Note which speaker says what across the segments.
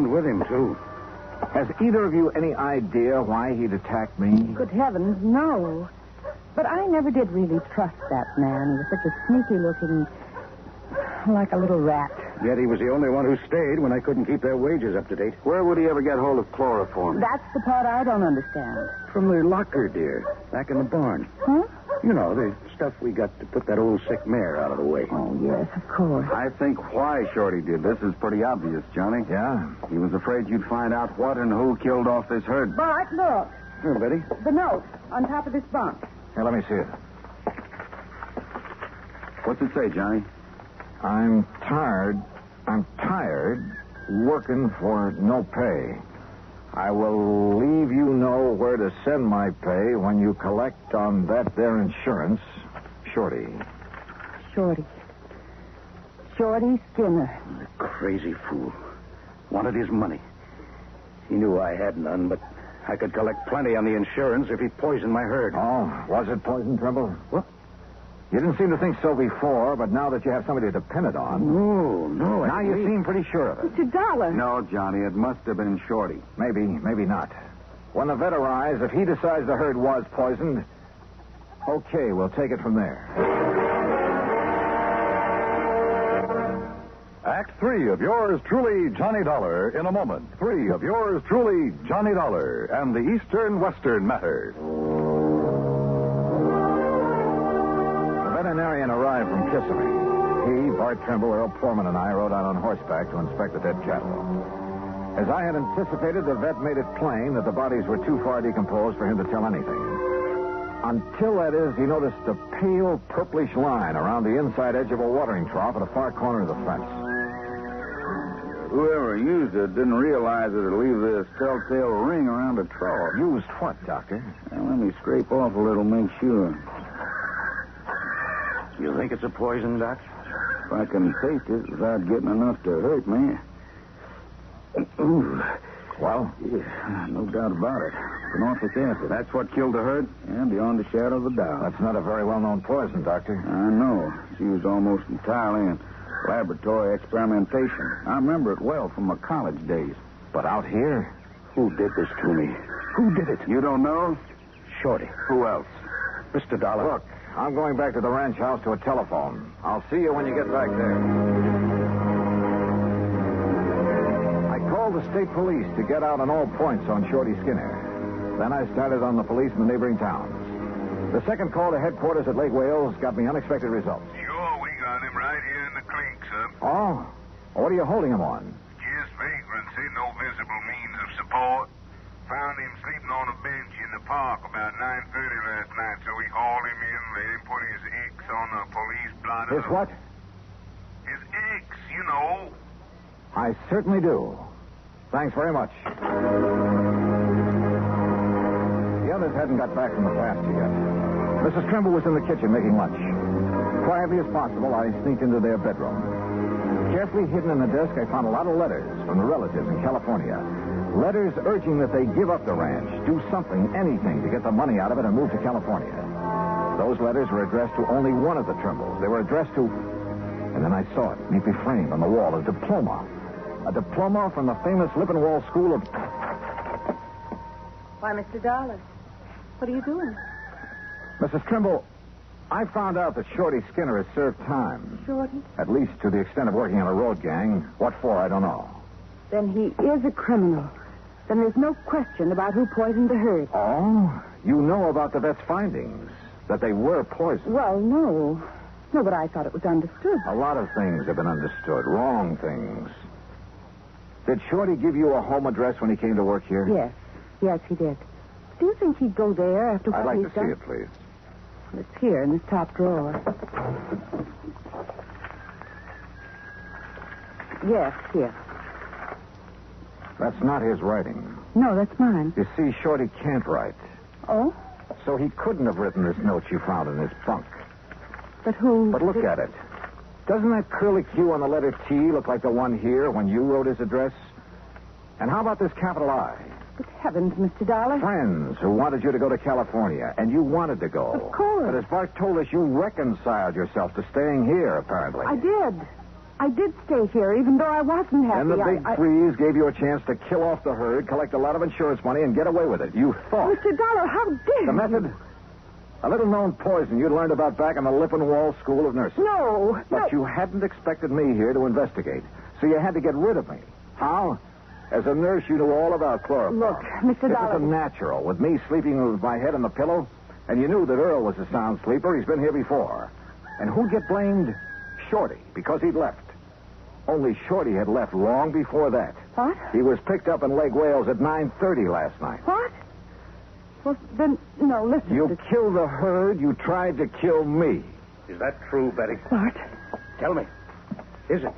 Speaker 1: armed with him, too.
Speaker 2: Has either of you any idea why he'd attacked me?
Speaker 3: Good heavens, no. But I never did really trust that man. He was such a sneaky-looking, like a little rat.
Speaker 1: Yet he was the only one who stayed when I couldn't keep their wages up to date.
Speaker 4: Where would he ever get hold of chloroform?
Speaker 3: That's the part I don't understand.
Speaker 1: From their locker, dear. Back in the barn.
Speaker 3: Huh?
Speaker 1: You know, the stuff we got to put that old sick mare out of the way.
Speaker 3: Oh, yes, of course.
Speaker 4: I think why Shorty did this is pretty obvious, Johnny.
Speaker 2: Yeah?
Speaker 4: He was afraid you'd find out what and who killed off this herd.
Speaker 3: Bart, look.
Speaker 1: Here, Betty.
Speaker 3: The note on top of this bunk.
Speaker 2: Here, let me see it.
Speaker 4: What's it say, Johnny?
Speaker 2: I'm tired working for no pay. I will leave you know where to send my pay when you collect on that there insurance. Shorty.
Speaker 3: Shorty Skinner.
Speaker 1: The crazy fool. Wanted his money. He knew I had none, but I could collect plenty on the insurance if he poisoned my herd.
Speaker 2: Oh, was it poison, Trimble?
Speaker 1: What?
Speaker 2: You didn't seem to think so before, but now that you have somebody to depend it on...
Speaker 1: No.
Speaker 2: Now you seem pretty sure of it.
Speaker 3: It's $1.
Speaker 4: No, Johnny, it must have been Shorty.
Speaker 2: Maybe not. When the vet arrives, if he decides the herd was poisoned, okay, we'll take it from there.
Speaker 5: Act 3 of yours truly, Johnny Dollar, in a moment. 3 of yours truly, Johnny Dollar, and the Eastern-Western matter.
Speaker 2: The veterinarian arrived from Kissimmee. He, Bart Trimble, Earl Foreman, and I rode out on horseback to inspect the dead cattle. As I had anticipated, the vet made it plain that the bodies were too far decomposed for him to tell anything. Until, that is, he noticed a pale purplish line around the inside edge of a watering trough at a far corner of the fence.
Speaker 4: Whoever used it didn't realize it'd leave this telltale ring around the trough.
Speaker 2: Used what, Doctor?
Speaker 4: Now, let me scrape off a little, make sure.
Speaker 1: You think it's a poison, Doc?
Speaker 4: If I can taste it without getting enough to hurt me. Ooh.
Speaker 2: Well?
Speaker 4: Yeah, no doubt about it. Phenotic acid. That's what killed the herd? And beyond a shadow of a doubt.
Speaker 2: That's not a very well-known poison, Doctor.
Speaker 4: I know. It's used almost entirely in laboratory experimentation. I remember it well from my college days.
Speaker 2: But out here?
Speaker 1: Who did this to me? Who did it?
Speaker 4: You don't know?
Speaker 1: Shorty.
Speaker 4: Who else?
Speaker 1: Mr. Dollar.
Speaker 2: Look, I'm going back to the ranch house to a telephone. I'll see you when you get back there. I called the state police to get out on all points on Shorty Skinner. Then I started on the police in the neighboring towns. The second call to headquarters at Lake Wales got me unexpected results.
Speaker 6: Sure, we got him right here in the clink, sir.
Speaker 2: Oh? What are you holding him on?
Speaker 6: Just vagrancy, no visible means of support. Found him sleeping on a bench in the park about 9:30 last night, so we hauled him in, let him put his X on the police blotter.
Speaker 2: His what?
Speaker 6: His X, you know.
Speaker 2: I certainly do. Thanks very much. The others hadn't got back from the pasture yet. Mrs. Trimble was in the kitchen making lunch. Quietly as possible, I sneaked into their bedroom. Carefully hidden in the desk, I found a lot of letters from the relatives in California. Letters urging that they give up the ranch, do something, anything, to get the money out of it and move to California. Those letters were addressed to only one of the Trimbles. They were addressed to... And then I saw it, neatly framed on the wall, a diploma. A diploma from the famous Lippenwall School of...
Speaker 3: Why, Mr. Dollar, what are you doing?
Speaker 2: Mrs. Trimble, I found out that Shorty Skinner has served time.
Speaker 3: Shorty?
Speaker 2: At least to the extent of working on a road gang. What for, I don't know.
Speaker 3: Then he is a criminal. Then there's no question about who poisoned the herd.
Speaker 2: Oh? You know about the vet's findings? That they were poisoned?
Speaker 3: Well, no. No, but I thought it was understood.
Speaker 2: A lot of things have been understood. Wrong things. Did Shorty give you a home address when he came to work here?
Speaker 3: Yes. Yes, he did. Do you think he'd go there after what
Speaker 2: I'd like
Speaker 3: he's
Speaker 2: to
Speaker 3: done?
Speaker 2: see it, please.
Speaker 3: It's here in this top drawer. Yes, here.
Speaker 2: That's not his writing.
Speaker 3: No, that's mine.
Speaker 2: You see, Shorty can't write.
Speaker 3: Oh?
Speaker 2: So he couldn't have written this note you found in his bunk.
Speaker 3: But who...
Speaker 2: But look at it. Doesn't that curly Q on the letter T look like the one here when you wrote his address? And how about this capital I?
Speaker 3: Good heavens, Mr. Dollar.
Speaker 2: Friends who wanted you to go to California, and you wanted to go.
Speaker 3: Of course.
Speaker 2: But as Bart told us, you reconciled yourself to staying here, apparently.
Speaker 3: I did. I did stay here, even though I wasn't happy.
Speaker 2: And the big freeze gave you a chance to kill off the herd, collect a lot of insurance money, and get away with it. You thought.
Speaker 3: Mr. Dollar, how dare
Speaker 2: The method? A little-known poison you'd learned about back in the Lippenwall School of Nursing.
Speaker 3: No.
Speaker 2: But you hadn't expected me here to investigate, so you had to get rid of me. How? As a nurse, you knew all about chloroform.
Speaker 3: Look, Mr. Dollar.
Speaker 2: This is a natural, with me sleeping with my head on the pillow, and you knew that Earl was a sound sleeper. He's been here before. And who'd get blamed? Shorty, because he'd left. Only Shorty had left long before that.
Speaker 3: What?
Speaker 2: He was picked up in Lake Wales at 9:30 last night.
Speaker 3: What? Well, then, no, listen.
Speaker 2: You killed the herd. You tried to kill me.
Speaker 1: Is that true, Betty?
Speaker 3: Bart?
Speaker 1: Tell me. Is it?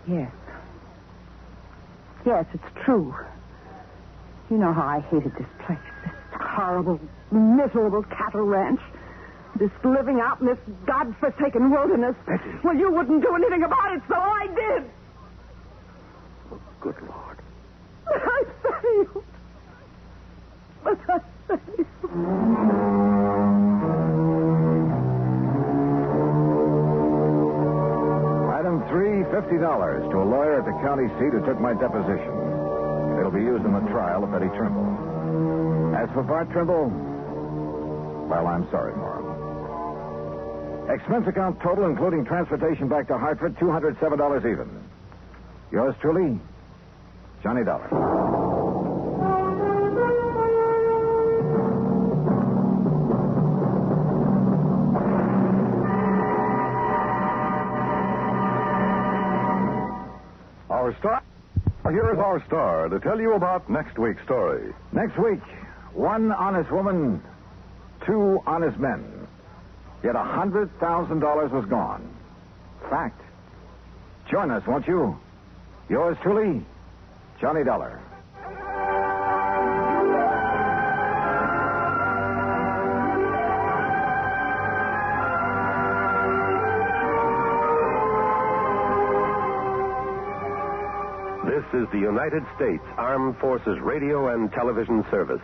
Speaker 3: Yes. Yes, it's true. You know how I hated this place. This horrible, miserable cattle ranch. This living out in this godforsaken wilderness.
Speaker 1: Betty.
Speaker 3: Well, you wouldn't do anything about it, so I did.
Speaker 1: Oh, good Lord.
Speaker 3: But I failed. But I failed.
Speaker 2: Item 3, $50 to a lawyer at the county seat who took my deposition. It'll be used in the trial of Betty Trimble. As for Bart Trimble, well, I'm sorry, Nora. Expense account total, including transportation back to Hartford, $207 even. Yours truly, Johnny Dollar.
Speaker 5: Our star. Here is our star to tell you about next week's story.
Speaker 2: Next week, one honest woman, two honest men. Yet $100,000 was gone. Fact. Join us, won't you? Yours truly, Johnny Dollar.
Speaker 7: This is the United States Armed Forces Radio and Television Service.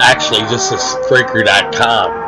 Speaker 8: Actually, this is Spreaker.com.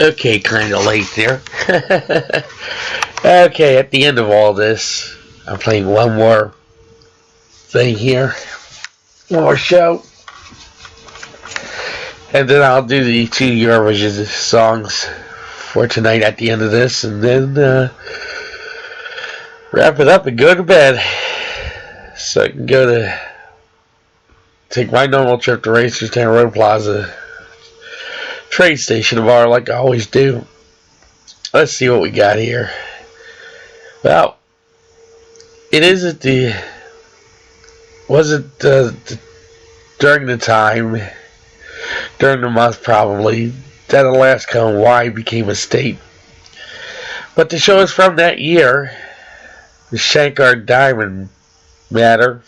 Speaker 8: Okay, kind of late there. Okay, at the end of all this, I'm playing one more thing here. One more show. And then I'll do the 2 Eurovision songs for tonight at the end of this. And then wrap it up and go to bed. So I can take my normal trip to Rancherstown Road Plaza train station tomorrow like I always do. Let's see what we got here. Well, it isn't wasn't during the month probably, that Alaska and Hawaii became a state. But the show is from that year, the Shankar Diamond matter.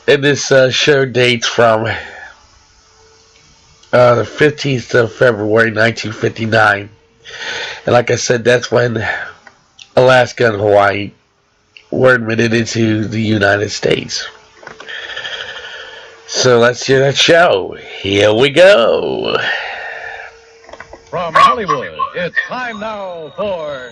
Speaker 8: And this show dates from the 15th of February, 1959. And like I said, that's when Alaska and Hawaii were admitted into the United States. So let's hear that show. Here we go.
Speaker 9: From Hollywood, it's time now for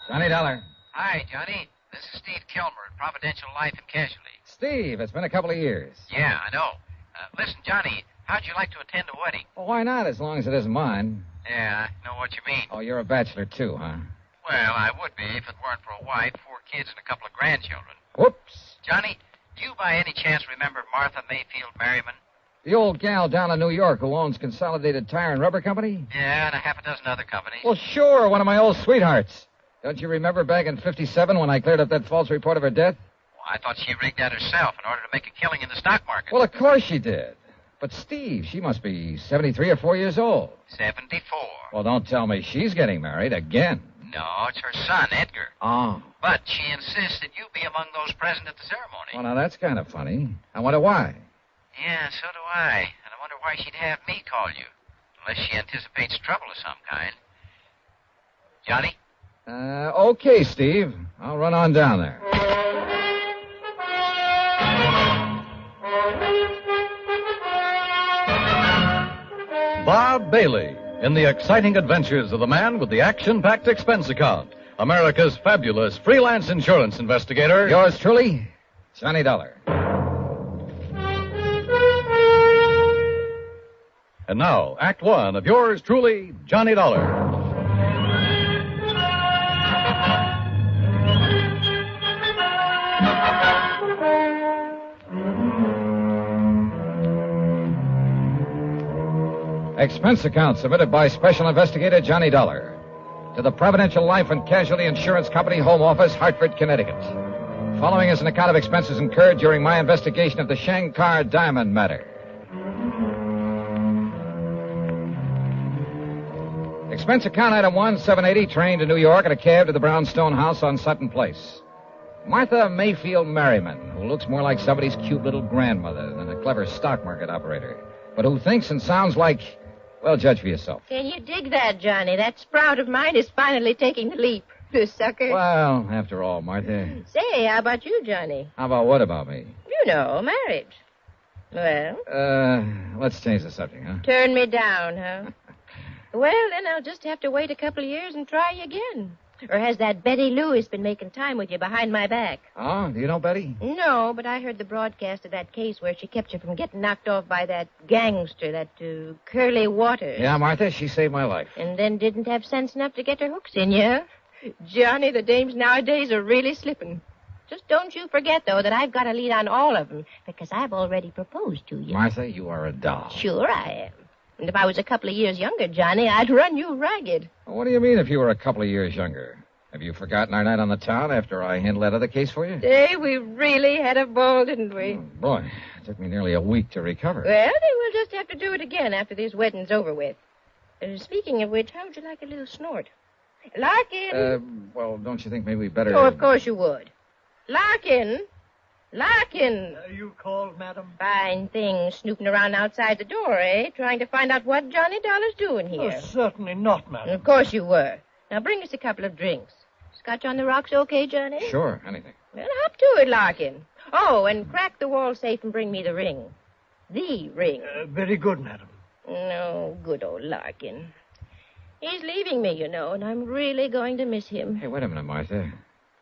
Speaker 9: Johnny Dollar.
Speaker 10: Hi, Johnny. This is Steve Kilmer at Providential Life and Casualty.
Speaker 2: Steve, it's been a couple of years.
Speaker 10: Yeah, I know. Listen, Johnny, how'd you like to attend a wedding?
Speaker 2: Well, why not, as long as it isn't mine?
Speaker 10: Yeah, I know what you mean.
Speaker 2: Oh, you're a bachelor, too, huh?
Speaker 10: Well, I would be if it weren't for a wife, 4 kids, and a couple of grandchildren.
Speaker 2: Whoops.
Speaker 10: Johnny, do you by any chance remember Martha Mayfield Merriman?
Speaker 2: The old gal down in New York who owns Consolidated Tire and Rubber Company?
Speaker 10: Yeah, and a half a dozen other companies.
Speaker 2: Well, sure, one of my old sweethearts. Don't you remember back in '57 when I cleared up that false report of her death?
Speaker 10: Well, I thought she rigged that herself in order to make a killing in the stock market.
Speaker 2: Well, of course she did. But, Steve, she must be 73 or 4 years old.
Speaker 10: 74.
Speaker 2: Well, don't tell me she's getting married again.
Speaker 10: No, it's her son, Edgar.
Speaker 2: Oh.
Speaker 10: But she insists that you be among those present at the ceremony.
Speaker 2: Well, now, that's kind of funny. I wonder why.
Speaker 10: Yeah, so do I. And I wonder why she'd have me call you. Unless she anticipates trouble of some kind. Johnny?
Speaker 2: Okay, Steve. I'll run on down there.
Speaker 9: Bob Bailey in the exciting adventures of the man with the action-packed expense account. America's fabulous freelance insurance investigator.
Speaker 2: Yours truly, Johnny Dollar.
Speaker 9: And now, Act One of yours truly, Johnny Dollar.
Speaker 2: Expense account submitted by Special Investigator Johnny Dollar to the Providential Life and Casualty Insurance Company, Home Office, Hartford, Connecticut. Following is an account of expenses incurred during my investigation of the Shankar Diamond matter. Expense account item 1, 780, train to New York and a cab to the Brownstone House on Sutton Place. Martha Mayfield Merriman, who looks more like somebody's cute little grandmother than a clever stock market operator, but who thinks and sounds like, well, judge for yourself.
Speaker 11: Can you dig that, Johnny? That sprout of mine is finally taking the leap. The sucker.
Speaker 2: Well, after all, Martha.
Speaker 11: Say, how about you, Johnny?
Speaker 2: How about what about me?
Speaker 11: You know, marriage. Well?
Speaker 2: Let's change the subject, huh?
Speaker 11: Turn me down, huh? Well, then I'll just have to wait a couple of years and try again. Or has that Betty Lewis been making time with you behind my back?
Speaker 2: Oh, do you know Betty?
Speaker 11: No, but I heard the broadcast of that case where she kept you from getting knocked off by that gangster, that Curly Waters.
Speaker 2: Yeah, Martha, she saved my life.
Speaker 11: And then didn't have sense enough to get her hooks in you. Johnny, the dames nowadays are really slipping. Just don't you forget, though, that I've got a lead on all of them, because I've already proposed to you.
Speaker 2: Martha, you are a doll.
Speaker 11: Sure I am. And if I was a couple of years younger, Johnny, I'd run you ragged.
Speaker 2: What do you mean if you were a couple of years younger? Have you forgotten our night on the town after I handled that other case for you?
Speaker 11: Say, we really had a ball, didn't we?
Speaker 2: Oh, boy, it took me nearly a week to recover.
Speaker 11: Well, then we'll just have to do it again after this wedding's over with. Speaking of which, how would you like a little snort? Larkin!
Speaker 2: Well, don't you think maybe we better...
Speaker 11: Oh, of course you would. Larkin! Larkin!
Speaker 12: You called, madam?
Speaker 11: Fine thing, snooping around outside the door, eh? Trying to find out what Johnny Dollar's doing here.
Speaker 12: Oh, certainly not, madam.
Speaker 11: Of course you were. Now bring us a couple of drinks. Scotch on the rocks okay, Johnny?
Speaker 2: Sure, anything.
Speaker 11: Well, hop to it, Larkin. Oh, and crack the wall safe and bring me the ring. The ring.
Speaker 12: Very good, madam.
Speaker 11: No, good old Larkin. He's leaving me, you know, and I'm really going to miss him.
Speaker 2: Hey, wait a minute, Martha.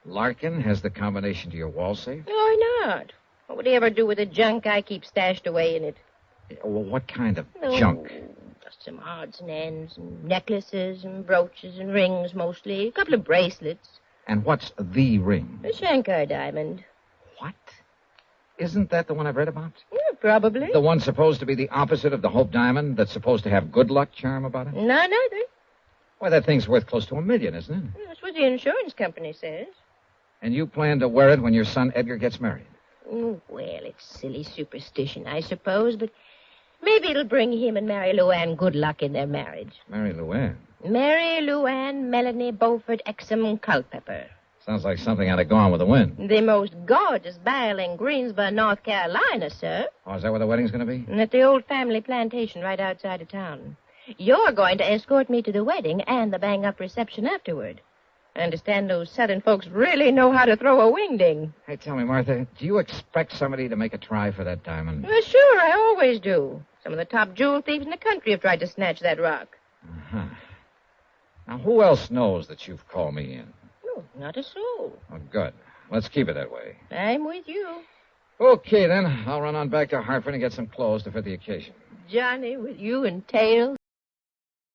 Speaker 2: Larkin has the combination to your wall safe?
Speaker 11: Why not? What would he ever do with the junk I keep stashed away in it?
Speaker 2: Well, what kind of junk?
Speaker 11: Just some odds and ends, and necklaces and brooches and rings, mostly. A couple of bracelets.
Speaker 2: And what's the ring?
Speaker 11: A Shankar diamond.
Speaker 2: What? Isn't that the one I've read about?
Speaker 11: Yeah, probably.
Speaker 2: The one supposed to be the opposite of the Hope diamond that's supposed to have good luck charm about it?
Speaker 11: None other.
Speaker 2: Why, that thing's worth close to $1 million, isn't it?
Speaker 11: That's what the insurance company says.
Speaker 2: And you plan to wear it when your son Edgar gets married?
Speaker 11: Well, it's silly superstition, I suppose, but maybe it'll bring him and Mary Luann good luck in their marriage.
Speaker 2: Mary Luann?
Speaker 11: Mary Luann Melanie Beaufort Exum Culpepper.
Speaker 2: Sounds like something out of Gone with the Wind.
Speaker 11: The most gorgeous belle in Greensboro, North Carolina, sir.
Speaker 2: Oh, is that where the wedding's going to be?
Speaker 11: At the old family plantation right outside of town. You're going to escort me to the wedding and the bang-up reception afterward. I understand those Southern folks really know how to throw a wingding.
Speaker 2: Hey, tell me, Martha, do you expect somebody to make a try for that diamond?
Speaker 11: Well, sure, I always do. Some of the top jewel thieves in the country have tried to snatch that rock.
Speaker 2: Uh-huh. Now, who else knows that you've called me in?
Speaker 11: Oh, not a soul.
Speaker 2: Oh, good. Let's keep it that way.
Speaker 11: I'm with you.
Speaker 2: Okay, then. I'll run on back to Hartford and get some clothes to fit the occasion.
Speaker 11: Johnny, with you and Tails.